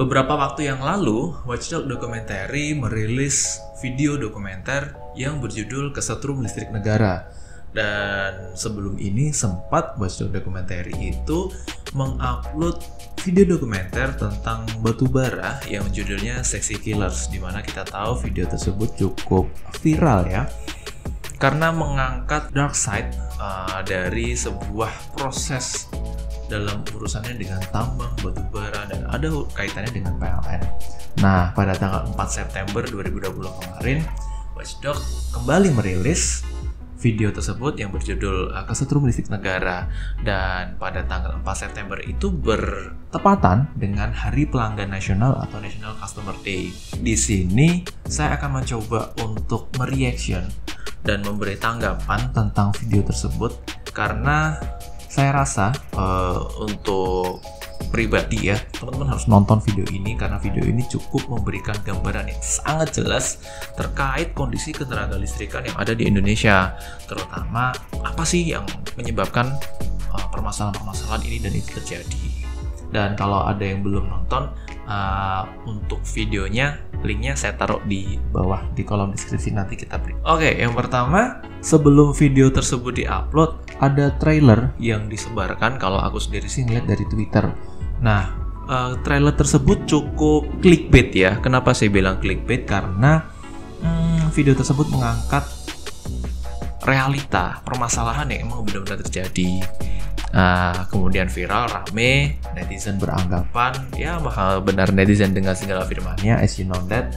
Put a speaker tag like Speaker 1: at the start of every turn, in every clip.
Speaker 1: Beberapa waktu yang lalu, Watchdog Documentary merilis video dokumenter yang berjudul Kesetrum Listrik Negara. Dan sebelum ini sempat Watchdog Documentary itu mengupload video dokumenter tentang batu bara yang judulnya Sexy Killers, di mana kita tahu video tersebut cukup viral ya, karena mengangkat dark side dari sebuah proses dalam urusannya dengan tambang batu bara dan ada kaitannya dengan PLN. Nah, pada tanggal 4 September 2020 kemarin, Watchdog kembali merilis video tersebut yang berjudul Kesetrum Listrik Negara, dan pada tanggal 4 September itu bertepatan dengan Hari Pelanggan Nasional atau National Customer Day. Di sini saya akan mencoba untuk mereaction dan memberi tanggapan tentang video tersebut, karena saya rasa untuk pribadi ya, teman-teman harus nonton video ini karena video ini cukup memberikan gambaran yang sangat jelas terkait kondisi ketenaga listrikan yang ada di Indonesia, terutama apa sih yang menyebabkan permasalahan-permasalahan ini dan itu terjadi. Dan kalau ada yang belum nonton, untuk videonya linknya saya taruh di bawah di kolom deskripsi, nanti kita beri. Oke, yang pertama, sebelum video tersebut diupload ada trailer yang disebarkan, kalau aku sendiri sih ngeliat dari Twitter. Nah, trailer tersebut cukup clickbait ya. Kenapa saya bilang clickbait? Karena video tersebut mengangkat realita permasalahan yang emang benar-benar terjadi. Kemudian viral, rame, netizen beranggapan ya benar netizen dengan segala firmannya, as you know that.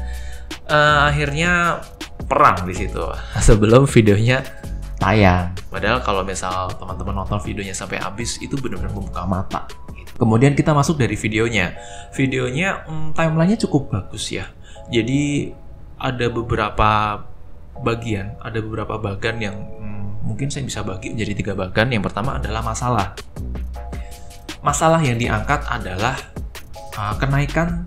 Speaker 1: Akhirnya perang di situ sebelum videonya tayang. Padahal kalau misal teman-teman nonton videonya sampai habis itu benar-benar membuka mata. Kemudian kita masuk dari videonya. Videonya timelinenya cukup bagus ya. Jadi ada beberapa bagian yang mungkin saya bisa bagi menjadi 3 bagian. Yang pertama adalah masalah. Masalah yang diangkat adalah kenaikan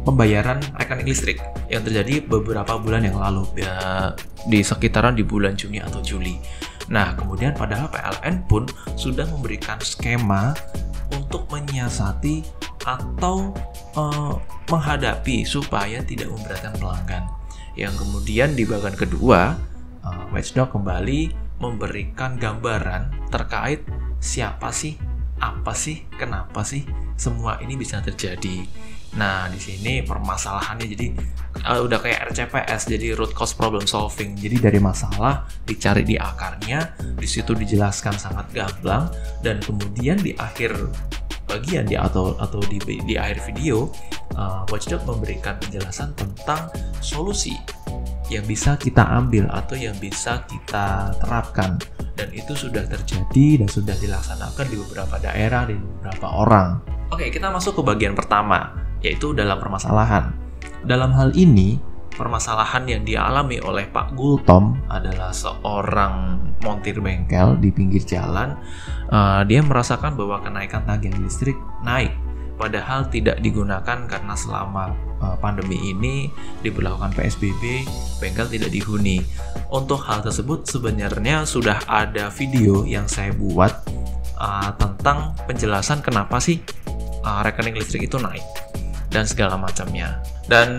Speaker 1: pembayaran rekening listrik yang terjadi beberapa bulan yang lalu ya, di sekitaran di bulan Juni atau Juli. Nah, kemudian padahal PLN pun sudah memberikan skema untuk menyiasati atau menghadapi supaya tidak memberatkan pelanggan. Yang kemudian di bagian kedua, Watchdog kembali memberikan gambaran terkait siapa sih, apa sih, kenapa sih semua ini bisa terjadi. Nah, di sini permasalahannya jadi udah kayak RCPS, jadi root cause problem solving. Jadi dari masalah dicari di akarnya, di situ dijelaskan sangat gamblang, dan kemudian di akhir bagian atau di akhir video, Watchdog memberikan penjelasan tentang solusi yang bisa kita ambil atau yang bisa kita terapkan, dan itu sudah terjadi dan sudah dilaksanakan di beberapa daerah, di beberapa orang. Oke, kita masuk ke bagian pertama, yaitu dalam permasalahan. Dalam hal ini, permasalahan yang dialami oleh Pak Gultom adalah seorang montir bengkel di pinggir jalan. Dia merasakan bahwa kenaikan tagihan listrik naik, padahal tidak digunakan karena selama pandemi ini diberlakukan PSBB, bengkel tidak dihuni. Untuk hal tersebut sebenarnya sudah ada video yang saya buat tentang penjelasan kenapa sih rekening listrik itu naik dan segala macamnya. Dan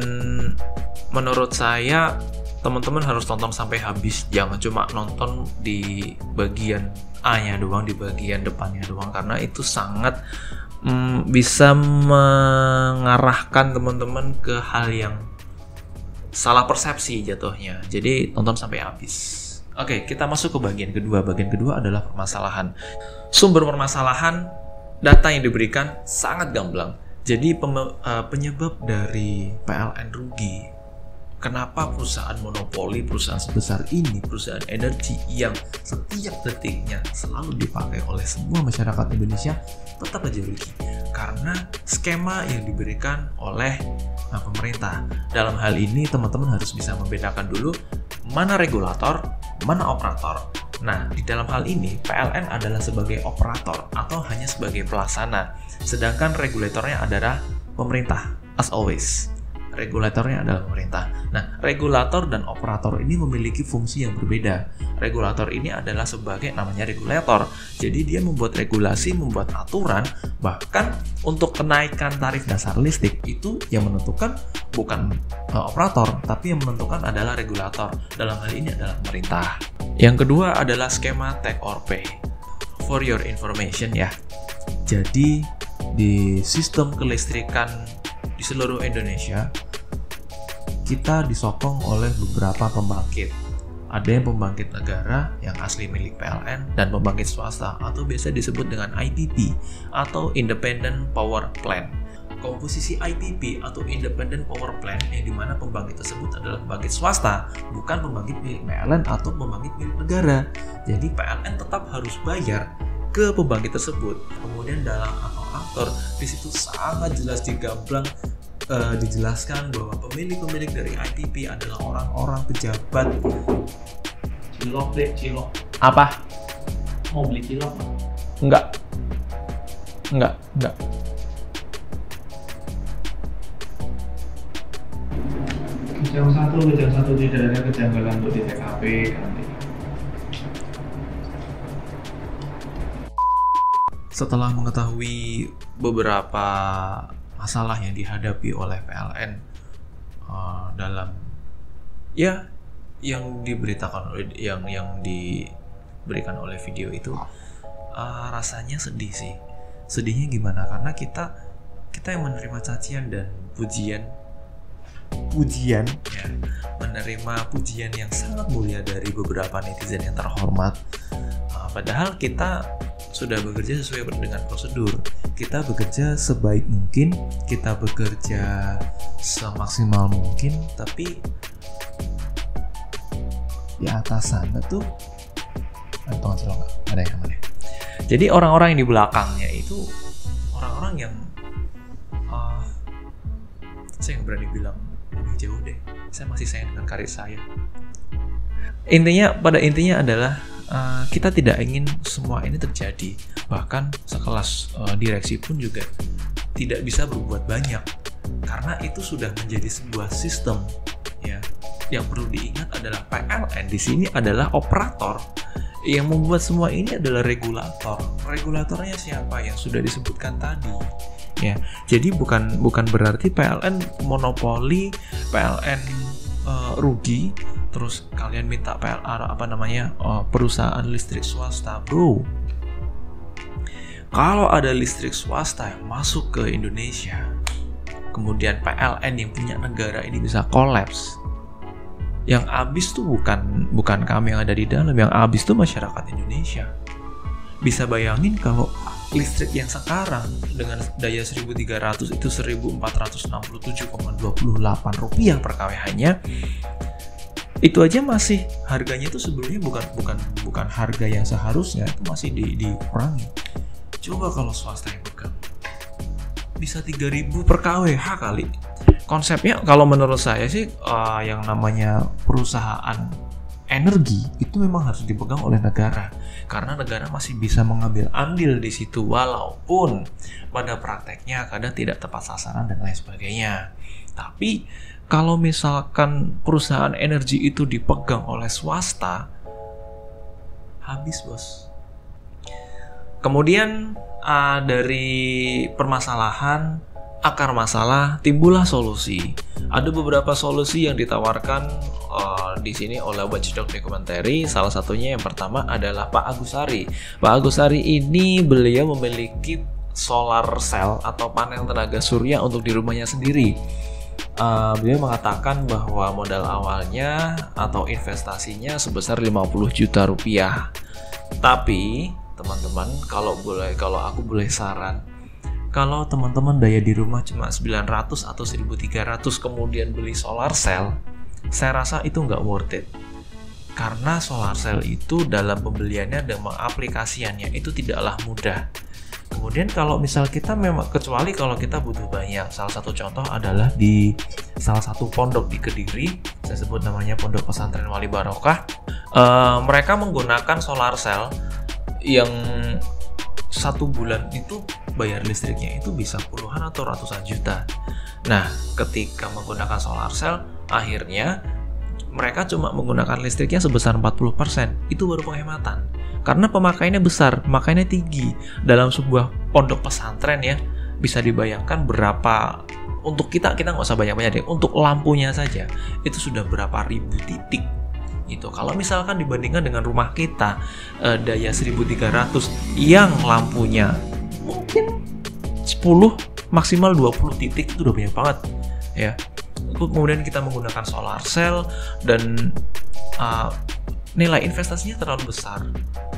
Speaker 1: menurut saya teman-teman harus tonton sampai habis, jangan cuma nonton di bagian A-nya doang, di bagian depannya doang, karena itu sangat bisa mengarahkan teman-teman ke hal yang salah persepsi jatuhnya. Jadi tonton sampai habis. Oke, kita masuk ke bagian kedua. Bagian kedua adalah permasalahan. Sumber permasalahan, data yang diberikan sangat gamblang. Jadi penyebab dari PLN rugi, kenapa perusahaan monopoli, perusahaan sebesar ini, perusahaan energi yang setiap detiknya selalu dipakai oleh semua masyarakat Indonesia tetap aja rugi? Karena skema yang diberikan oleh pemerintah. Dalam hal ini teman-teman harus bisa membedakan dulu mana regulator, mana operator. Nah, di dalam hal ini PLN adalah sebagai operator atau hanya sebagai pelaksana, sedangkan regulatornya adalah pemerintah, as always. regulatornya adalah pemerintah. Nah, regulator dan operator ini memiliki fungsi yang berbeda. Regulator ini adalah sebagai namanya regulator. Jadi dia membuat regulasi, membuat aturan, bahkan untuk kenaikan tarif dasar listrik itu yang menentukan bukan operator, tapi yang menentukan adalah regulator. Dalam hal ini adalah pemerintah. Yang kedua adalah skema take or pay. For your information ya. Jadi di sistem kelistrikan di seluruh Indonesia kita disokong oleh beberapa pembangkit. Ada yang pembangkit negara yang asli milik PLN dan pembangkit swasta atau biasa disebut dengan IPP atau Independent Power Plant. Komposisi IPP atau Independent Power Plant yang dimana pembangkit tersebut adalah pembangkit swasta, bukan pembangkit milik PLN atau pembangkit milik negara. Jadi PLN tetap harus bayar ke pembangkit tersebut. Kemudian dalam atur di situ sangat jelas digamblang dijelaskan bahwa pemilik dari IPP adalah orang-orang pejabat.
Speaker 2: Cilok.
Speaker 1: Apa?
Speaker 2: Mau beli cilok?
Speaker 1: Enggak.
Speaker 2: Kejam satu tidak ada kejanggalan untuk di TKP nanti.
Speaker 1: Setelah mengetahui beberapa masalah yang dihadapi oleh PLN dalam ya yang diberitakan oleh yang diberikan oleh video itu, rasanya sedih sih. Sedihnya gimana? Karena kita yang menerima cacian dan pujian ya, menerima pujian yang sangat mulia dari beberapa netizen yang terhormat, padahal kita sudah bekerja sesuai dengan prosedur. Kita bekerja sebaik mungkin, kita bekerja semaksimal mungkin, tapi di atas sana tuh ada yang aneh. Jadi orang-orang yang di belakangnya itu orang-orang yang saya nggak berani bilang lebih jauh deh. Saya masih sayang dengan karir saya. Pada intinya adalah kita tidak ingin semua ini terjadi. Bahkan sekelas direksi pun juga tidak bisa berbuat banyak karena itu sudah menjadi sebuah sistem ya. Yang perlu diingat adalah PLN di sini adalah operator. Yang membuat semua ini adalah regulator. Regulatornya siapa? Yang sudah disebutkan tadi. Ya, jadi bukan berarti PLN monopoli, PLN rugi, terus kalian minta perusahaan listrik swasta, bro. Kalau ada listrik swasta yang masuk ke Indonesia, kemudian PLN yang punya negara ini bisa kolaps. Yang habis tuh bukan kami yang ada di dalam, yang habis tuh masyarakat Indonesia. Bisa bayangin kalau listrik yang sekarang dengan daya 1300 itu 1467,28 rupiah per kWh-nya, itu aja masih harganya itu sebelumnya bukan harga yang seharusnya, itu masih dikurangi. Coba kalau swasta yang pegang bisa 3.000 per kWh kali. Konsepnya kalau menurut saya sih yang namanya perusahaan energi itu memang harus dipegang oleh negara, karena negara masih bisa mengambil andil di situ walaupun pada prakteknya kadang tidak tepat sasaran dan lain sebagainya. Tapi kalau misalkan perusahaan energi itu dipegang oleh swasta, habis bos. Kemudian dari permasalahan akar masalah timbullah solusi. Ada beberapa solusi yang ditawarkan di sini oleh Watchdog Documentary. Salah satunya yang pertama adalah Pak Agusari. Pak Agusari ini beliau memiliki solar cell atau panel tenaga surya untuk di rumahnya sendiri. Beliau mengatakan bahwa modal awalnya atau investasinya sebesar 50 juta rupiah. Tapi teman-teman, kalau aku boleh saran, kalau teman-teman daya di rumah cuma 900 atau 1300 kemudian beli solar cell, saya rasa itu nggak worth it. Karena solar cell itu dalam pembeliannya dan mengaplikasiannya itu tidaklah mudah. Kemudian kalau misal kita memang, kecuali kalau kita butuh banyak, salah satu contoh adalah di salah satu pondok di Kediri, saya sebut namanya Pondok Pesantren Wali Barokah. Mereka menggunakan solar cell yang 1 bulan itu bayar listriknya itu bisa puluhan atau ratusan juta. Nah, ketika menggunakan solar cell, akhirnya mereka cuma menggunakan listriknya sebesar 40%. Itu baru penghematan. Karena pemakaiannya besar, pemakaiannya tinggi. Dalam sebuah pondok pesantren ya, bisa dibayangkan berapa, untuk kita nggak usah banyak-banyak deh, untuk lampunya saja itu sudah berapa ribu titik gitu. Kalau misalkan dibandingkan dengan rumah kita, daya 1300 yang lampunya mungkin 10 maksimal 20 titik, itu udah banyak banget ya. Kemudian kita menggunakan solar cell dan nilai investasinya terlalu besar,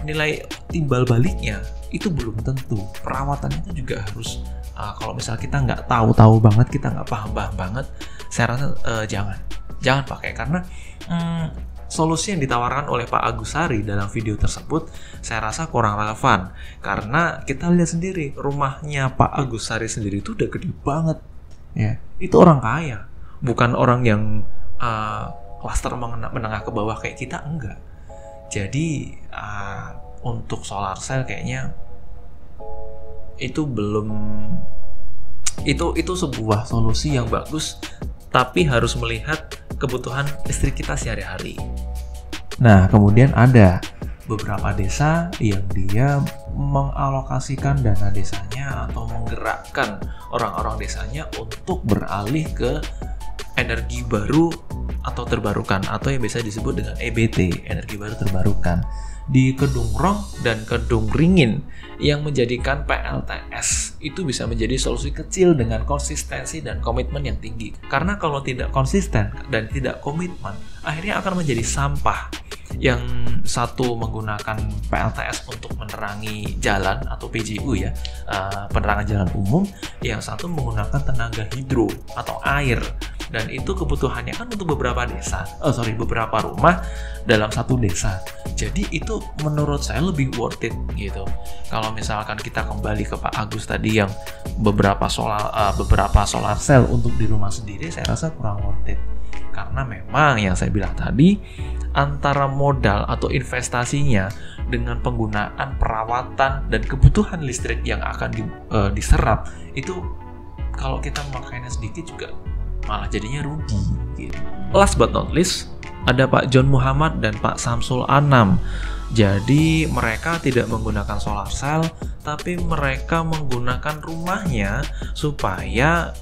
Speaker 1: nilai timbal baliknya itu belum tentu, perawatannya itu juga harus, kalau misal kita nggak tahu banget, kita nggak paham banget, saya rasa jangan pakai. Karena solusi yang ditawarkan oleh Pak Agus Sari dalam video tersebut saya rasa kurang relevan, karena kita lihat sendiri rumahnya Pak Agus Sari sendiri itu udah gede banget ya. Itu orang kaya, bukan orang yang klaster menengah ke bawah kayak kita, enggak. Jadi untuk solar cell kayaknya itu belum, itu sebuah solusi yang bagus, tapi harus melihat kebutuhan listrik kita sehari-hari. Nah, kemudian ada beberapa desa yang dia mengalokasikan dana desanya atau menggerakkan orang-orang desanya untuk beralih ke energi baru atau terbarukan, atau yang biasa disebut dengan EBT, energi baru terbarukan, di Kedung Rong dan Kedung Ringin, yang menjadikan PLTS itu bisa menjadi solusi kecil dengan konsistensi dan komitmen yang tinggi. Karena kalau tidak konsisten dan tidak komitmen, akhirnya akan menjadi sampah. Yang satu menggunakan PLTS untuk menerangi jalan atau PJU ya, penerangan jalan umum, yang satu menggunakan tenaga hidro atau air, dan itu kebutuhannya kan untuk beberapa rumah dalam satu desa. Jadi itu menurut saya lebih worth it gitu. Kalau misalkan kita kembali ke Pak Agus tadi yang beberapa solar cell untuk di rumah sendiri, saya rasa kurang worth it. Karena memang yang saya bilang tadi, antara modal atau investasinya dengan penggunaan perawatan dan kebutuhan listrik yang akan diserap, itu kalau kita memakainya sedikit juga malah jadinya rugi gitu. Last but not least, ada Pak John Muhammad dan Pak Samsul Anam. Jadi mereka tidak menggunakan solar cell, tapi mereka menggunakan rumahnya supaya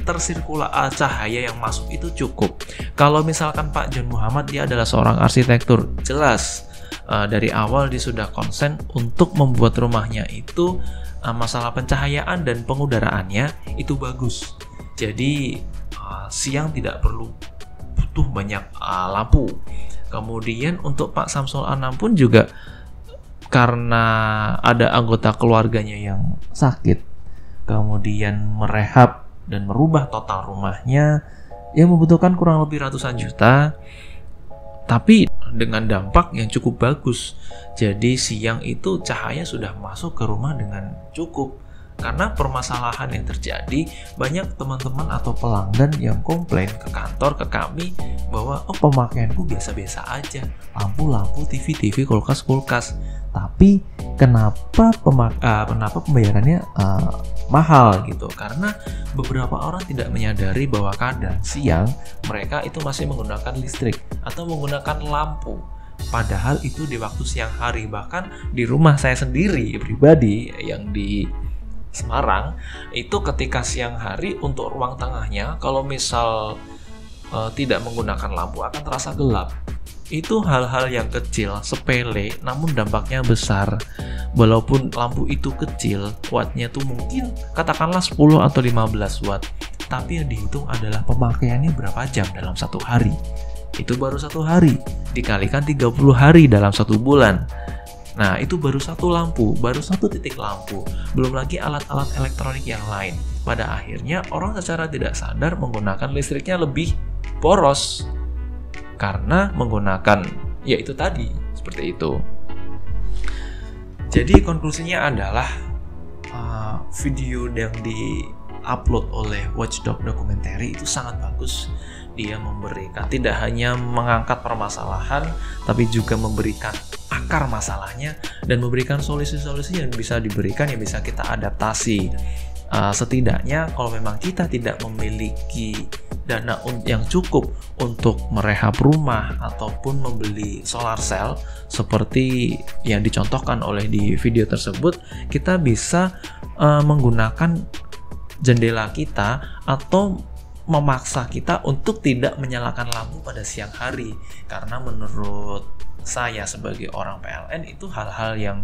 Speaker 1: tersirkulasi cahaya yang masuk itu cukup. Kalau misalkan Pak John Muhammad, dia adalah seorang arsitektur, jelas dari awal dia sudah konsen untuk membuat rumahnya itu masalah pencahayaan dan pengudaraannya itu bagus. Jadi siang tidak perlu butuh banyak lampu. Kemudian untuk Pak Samsul Anam pun juga karena ada anggota keluarganya yang sakit, kemudian merehab dan merubah total rumahnya yang membutuhkan kurang lebih ratusan juta, tapi dengan dampak yang cukup bagus. Jadi siang itu cahaya sudah masuk ke rumah dengan cukup. Karena permasalahan yang terjadi, banyak teman-teman atau pelanggan yang komplain ke kantor, ke kami, bahwa pemakaianku biasa-biasa aja, lampu-lampu, TV, kulkas. Tapi kenapa pembayarannya mahal gitu? Karena beberapa orang tidak menyadari bahwa kadang siang mereka itu masih menggunakan listrik atau menggunakan lampu. Padahal itu di waktu siang hari. Bahkan di rumah saya sendiri pribadi yang di Semarang, itu ketika siang hari untuk ruang tengahnya, kalau misal tidak menggunakan lampu akan terasa gelap. Itu hal-hal yang kecil, sepele, namun dampaknya besar. Walaupun lampu itu kecil, wattnya tuh mungkin katakanlah 10 atau 15 watt, tapi yang dihitung adalah pemakaiannya berapa jam dalam satu hari. Itu baru satu hari, dikalikan 30 hari dalam satu bulan. Nah, itu baru satu lampu, baru satu titik lampu, belum lagi alat-alat elektronik yang lain. Pada akhirnya, orang secara tidak sadar menggunakan listriknya lebih boros karena menggunakan, ya itu tadi, seperti itu. Jadi konklusinya adalah video yang di-upload oleh Watchdog Documentary itu sangat bagus. Dia memberikan, tidak hanya mengangkat permasalahan, tapi juga memberikan akar masalahnya dan memberikan solusi-solusi yang bisa diberikan, yang bisa kita adaptasi. Setidaknya kalau memang kita tidak memiliki dana yang cukup untuk merehab rumah ataupun membeli solar cell seperti yang dicontohkan oleh di video tersebut, kita bisa menggunakan jendela kita atau memaksa kita untuk tidak menyalakan lampu pada siang hari, karena menurut saya sebagai orang PLN itu hal-hal yang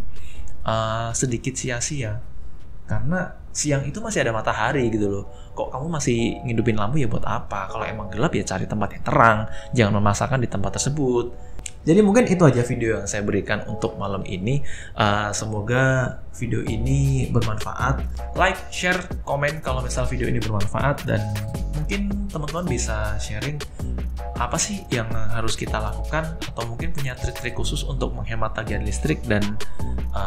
Speaker 1: sedikit sia-sia, karena siang itu masih ada matahari gitu loh. Kok kamu masih ngidupin lampu ya buat apa? Kalau emang gelap ya cari tempat yang terang, jangan memaksakan di tempat tersebut. Jadi mungkin itu aja video yang saya berikan untuk malam ini. Semoga video ini bermanfaat. Like, share, komen kalau misal video ini bermanfaat, dan mungkin teman-teman bisa sharing apa sih yang harus kita lakukan, atau mungkin punya trik-trik khusus untuk menghemat tagihan listrik, dan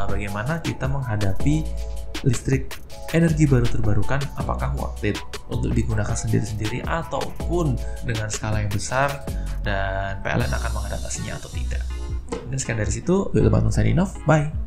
Speaker 1: bagaimana kita menghadapi listrik energi baru terbarukan, apakah worth it untuk digunakan sendiri-sendiri ataupun dengan skala yang besar, dan PLN akan mengadaptasinya atau tidak. Dan sekian dari situ, Wilman signing off, bye.